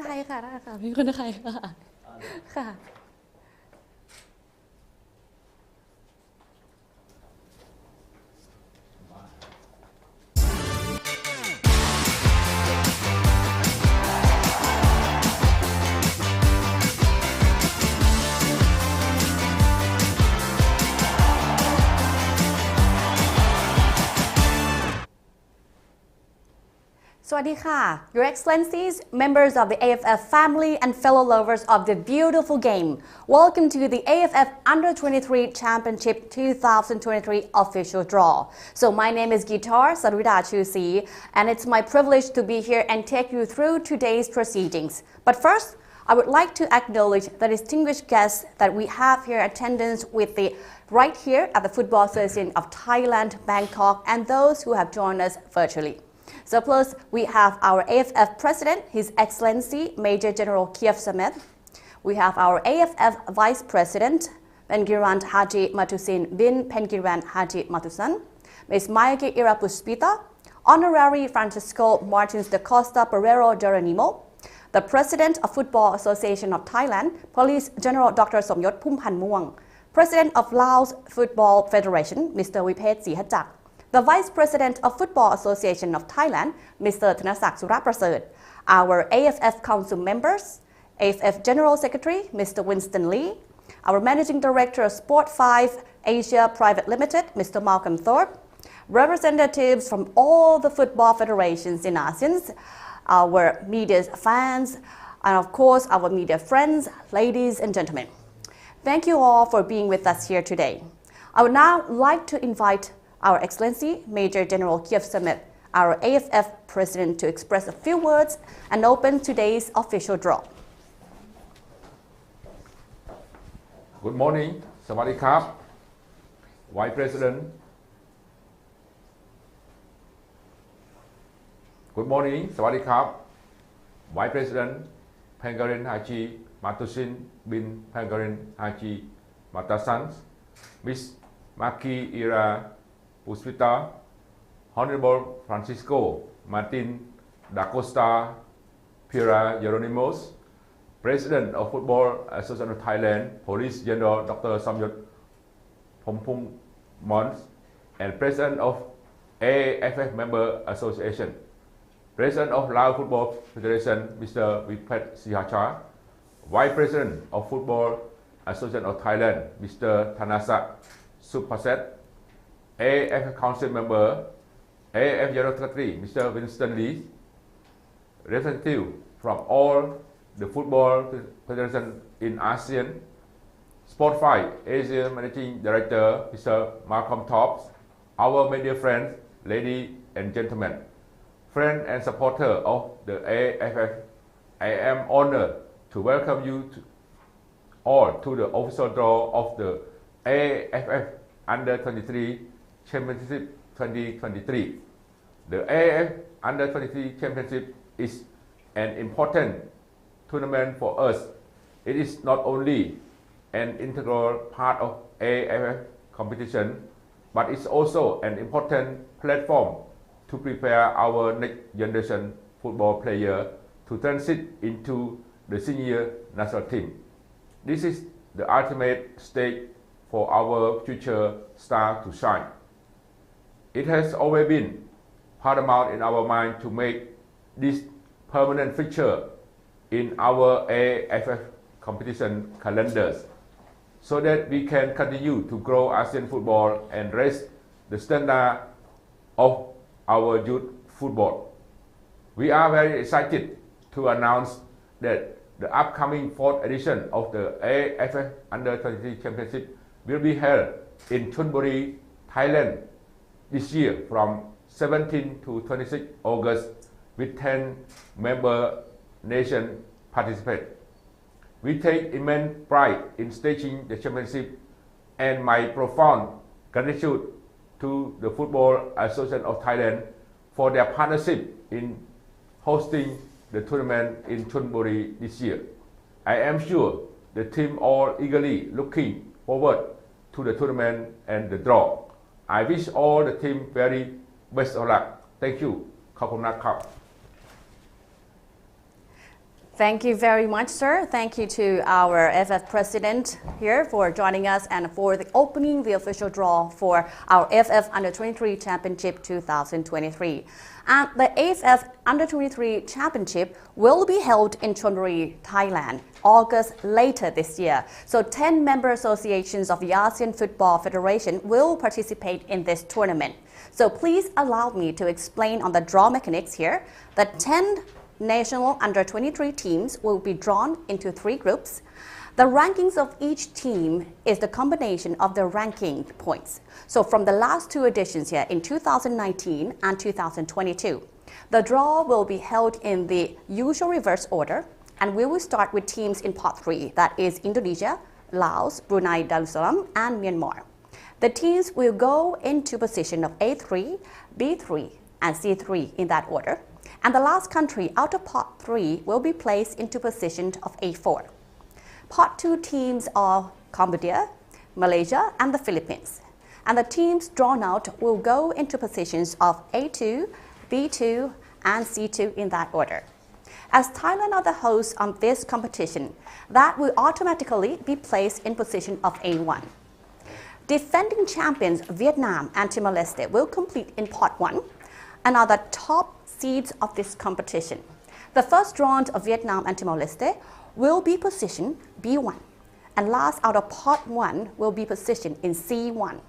ไทยค่ะได้ค่ะเป็นคนไทยค่ะค่ะ Swadika, Your Excellencies, members of the AFF family and fellow lovers of the beautiful game. Welcome to the AFF U23 Championship 2023 official draw. So my name is Guitar Sarvida Chusi, and it's my privilege to be here and take you through today's proceedings. But first, I would like to acknowledge the distinguished guests that we have here in attendance right here at the Football Association of Thailand, Bangkok, and those who have joined us virtually. So plus, we have our AFF President, His Excellency Major General Kiev Samet. We have our AFF Vice President, Pengiran Haji Matusin bin Pengiran Haji Matusan, Ms. Mayake Irapuspita, Honorary Francisco Martins da Costa Pereiro Geronimo, the President of Football Association of Thailand, Police General Dr. Somyot Phumpan Muang, President of Laos Football Federation, Mr. Vipet Sihachak, the Vice President of Football Association of Thailand, Mr. Thanasak Suraprasert, our AFF Council members, AFF General Secretary, Mr. Winston Lee, our Managing Director of Sport 5 Asia Private Limited, Mr. Malcolm Thorpe, representatives from all the football federations in ASEAN, our media fans, and of course our media friends, ladies and gentlemen. Thank you all for being with us here today. I would now like to invite Our Excellency Major General Kiev Samet, our AFF President, to express a few words and open today's official draw. Good morning, Sawadee Krap, Vice President. Good morning, Sawadee Krap, Vice President Pengiran Haji Matusin bin Pengiran Haji Matasan, Ms. Maki Ira Puspita, Honorable Francisco Martin da Costa Pereira Geronimos, President of Football Association of Thailand, Police General Dr. Somyot Phumpan Muang, and President of AFF Member Association, President of Laos Football Federation, Mr. Vipet Sihachak, Vice President of Football Association of Thailand, Mr. Thanasak Suraprasert, AFF Council Member, AFF General Secretary, Mr. Winston Lee, representatives from all the football federations in ASEAN, Sport 5 Asia Managing Director, Mr. Malcolm Thorpe, our media friends, ladies and gentlemen, friends and supporters of the AFF, I am honored to welcome you all to the official draw of the AFF U23 Championship 2023. The AFF U23 Championship is an important tournament for us. It is not only an integral part of AFF competition, but it's also an important platform to prepare our next generation football player to transit into the senior national team. This is the ultimate stage for our future star to shine. It has always been paramount in our mind to make this permanent feature in our AFF competition calendars so that we can continue to grow ASEAN football and raise the standard of our youth football. We are very excited to announce that the upcoming fourth edition of the AFF U23 Championship will be held in Chonburi, Thailand this year from 17 to 26 August with 10 member nations participate. We take immense pride in staging the championship, and my profound gratitude to the Football Association of Thailand for their partnership in hosting the tournament in Chonburi this year. I am sure the team all eagerly looking forward to the tournament and the draw. I wish all the team very best of luck. Thank you. ขอบคุณมากครับ Thank you very much, sir. Thank you to our AFF president here for joining us and for opening the official draw for our AFF U23 Championship 2023. And the AFF U23 Championship will be held in Chonburi, Thailand, August later this year. So 10 member associations of the ASEAN Football Federation will participate in this tournament. So please allow me to explain on the draw mechanics here. The 10 national under-23 teams will be drawn into 3 groups. The rankings of each team is the combination of the ranking points. So from the last 2 editions here in 2019 and 2022, the draw will be held in the usual reverse order, and we will start with teams in Part 3, that is Indonesia, Laos, Brunei Darussalam, and Myanmar. The teams will go into position of A3, B3, and C3 in that order. And the last country out of Part 3 will be placed into position of A4. Part 2 teams are Cambodia, Malaysia, and the Philippines. And the teams drawn out will go into positions of A2, B2, and C2 in that order. As Thailand are the hosts of this competition, that will automatically be placed in position of A1. Defending champions Vietnam and Timor-Leste will complete in Part 1 and are the top seeds of this competition. The first round of Vietnam and Timor-Leste will be positioned B1, and last out of Part 1 will be positioned in C1.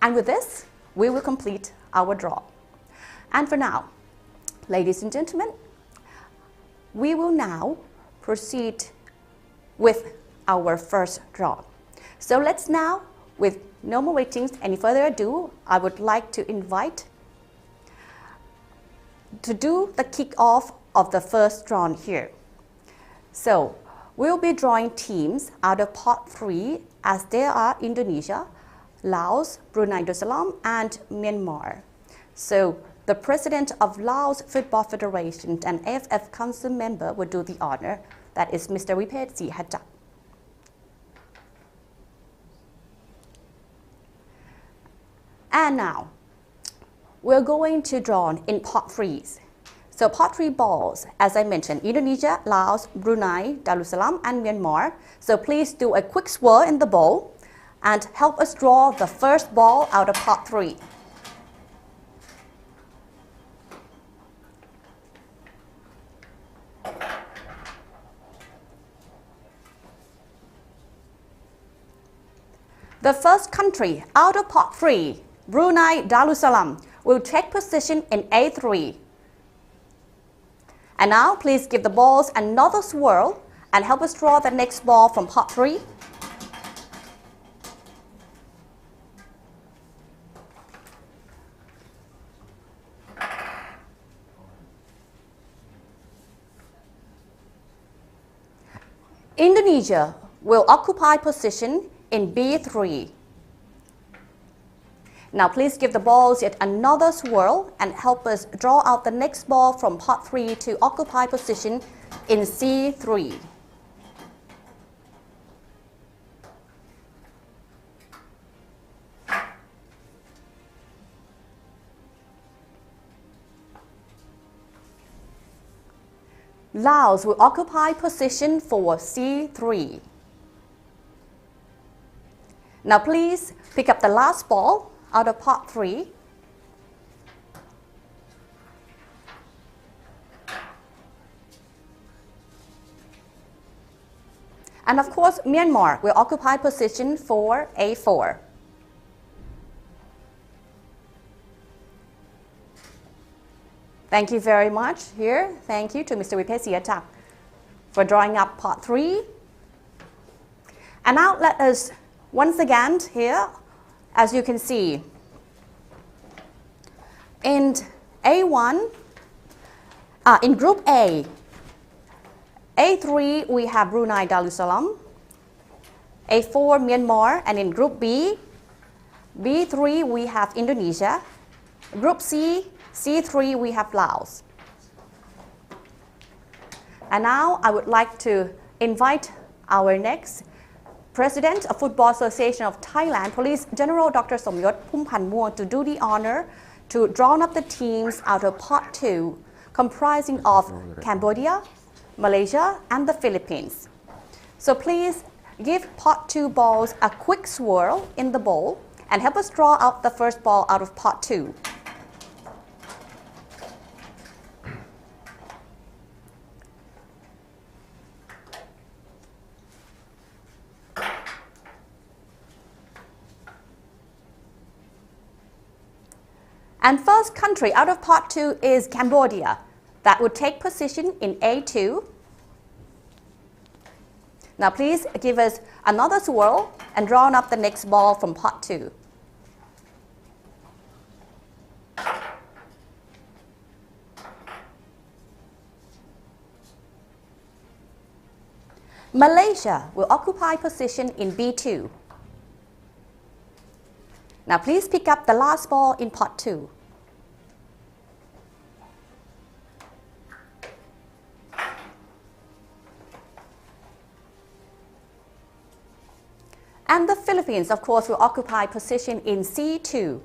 And with this, we will complete our draw. And for now, ladies and gentlemen, we will now proceed with our first draw. So let's now, with no more waiting, any further ado, I would like to invite to do the kick-off of the first draw here. So we'll be drawing teams out of Part 3 as there are Indonesia, Laos, Brunei Darussalam, and Myanmar. So the president of Laos Football Federation and AFF Council member will do the honor. That is Mr. Vipet Sihatak. And now, we're going to draw in Part 3s. So Part 3 balls, as I mentioned, Indonesia, Laos, Brunei, Darussalam, and Myanmar. So please do a quick swirl in the bowl and help us draw the first ball out of Part 3. The first country out of Part 3, Brunei Darussalam, will take position in A3. And now please give the balls another swirl and help us draw the next ball from Part 3. Indonesia will occupy position in B3. Now please give the balls yet another swirl and help us draw out the next ball from Part 3 to occupy position in C3. Laos will occupy position for C3. Now please pick up the last ball out of Part 3. And of course, Myanmar will occupy position for A4. Thank you very much here. Thank you to Mr. Vipet Sihatak for drawing up Part 3. And now let us once again here, as you can see, in A1, in Group A, A3 we have Brunei Darussalam, A4 Myanmar, and in Group B, B3 we have Indonesia, Group C, C3 we have Laos. And now I would like to invite our next President of Football Association of Thailand, Police General Dr. Somyot Phumpanmuang, to do the honor to draw up the teams out of Part 2, comprising of Cambodia, Malaysia, and the Philippines. So please give pot 2 balls a quick swirl in the bowl and help us draw out the first ball out of pot 2. And first country out of pot 2 is Cambodia. That would take position in A2. Now please give us another swirl and draw up the next ball from pot 2. Malaysia will occupy position in B2. Now please pick up the last ball in pot 2. And the Philippines, of course, will occupy position in C2.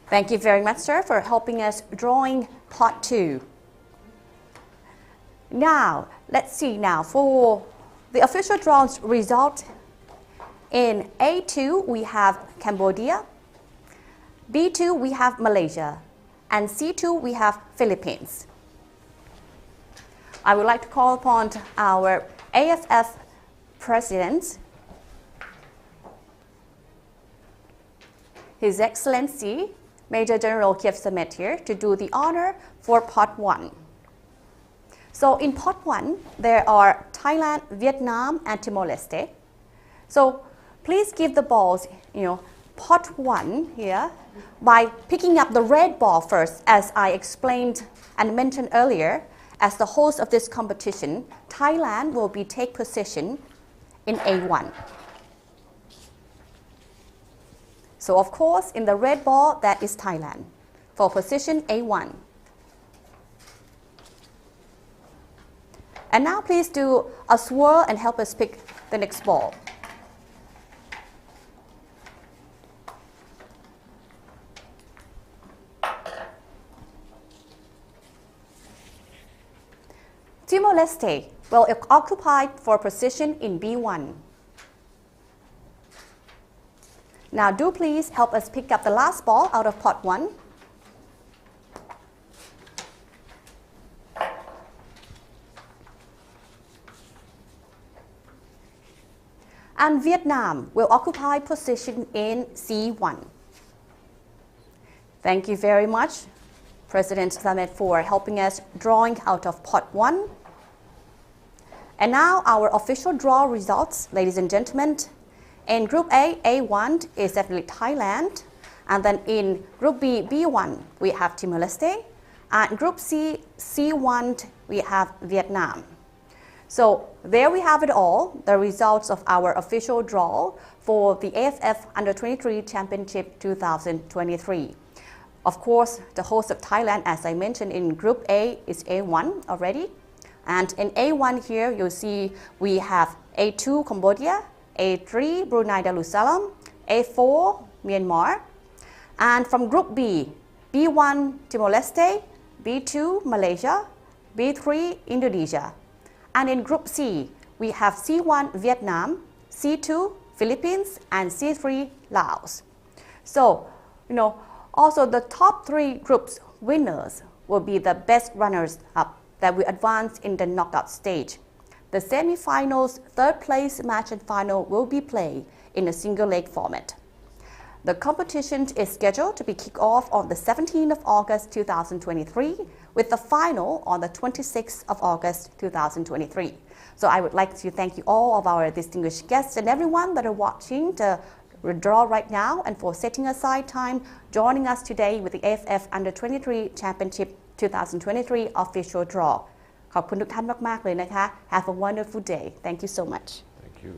Thank you very much, sir, for helping us drawing pot 2. Now, let's see now for the official draws result. In A2, we have Cambodia. B2, we have Malaysia. And C2, we have Philippines. I would like to call upon our AFF President, His Excellency Major General Kiev Samet here, to do the honor for pot 1. So in pot 1, there are Thailand, Vietnam, and Timor-Leste. So please give the balls, pot 1 here by picking up the red ball first, as I explained and mentioned earlier. As the host of this competition, Thailand will take position in A1. So of course, in the red ball, that is Thailand for position A1. And now please do a swirl and help us pick the next ball. Timor-Leste will occupy for position in B1. Now do please help us pick up the last ball out of pot 1. And Vietnam will occupy position in C1. Thank you very much, President Samet, for helping us drawing out of pot 1. And now our official draw results, ladies and gentlemen. In Group A, A1 is definitely Thailand. And then in Group B, B1, we have Timor-Leste. And Group C, C1, we have Vietnam. So there we have it all, the results of our official draw for the AFF U23 Championship 2023. Of course, the host of Thailand, as I mentioned, in Group A is A1 already. And in A1 here, you'll see we have A2 Cambodia, A3 Brunei Darussalam, A4 Myanmar. And from Group B, B1 Timor-Leste, B2 Malaysia, B3 Indonesia. And in Group C, we have C1 Vietnam, C2 Philippines, and C3 Laos. So, also the top 3 groups winners will be the best runners-up that will advance in the knockout stage. The semi-finals, 3rd place match and final will be played in a single leg format. The competition is scheduled to be kicked off on the 17th of August 2023 with the final on the 26th of August 2023. So I would like to thank you all of our distinguished guests and everyone that are watching the draw right now and for setting aside time joining us today with the AFF U23 Championship 2023 official draw. ขอบคุณทุกท่านมากๆเลยนะคะ Have a wonderful day. Thank you so much. Thank you.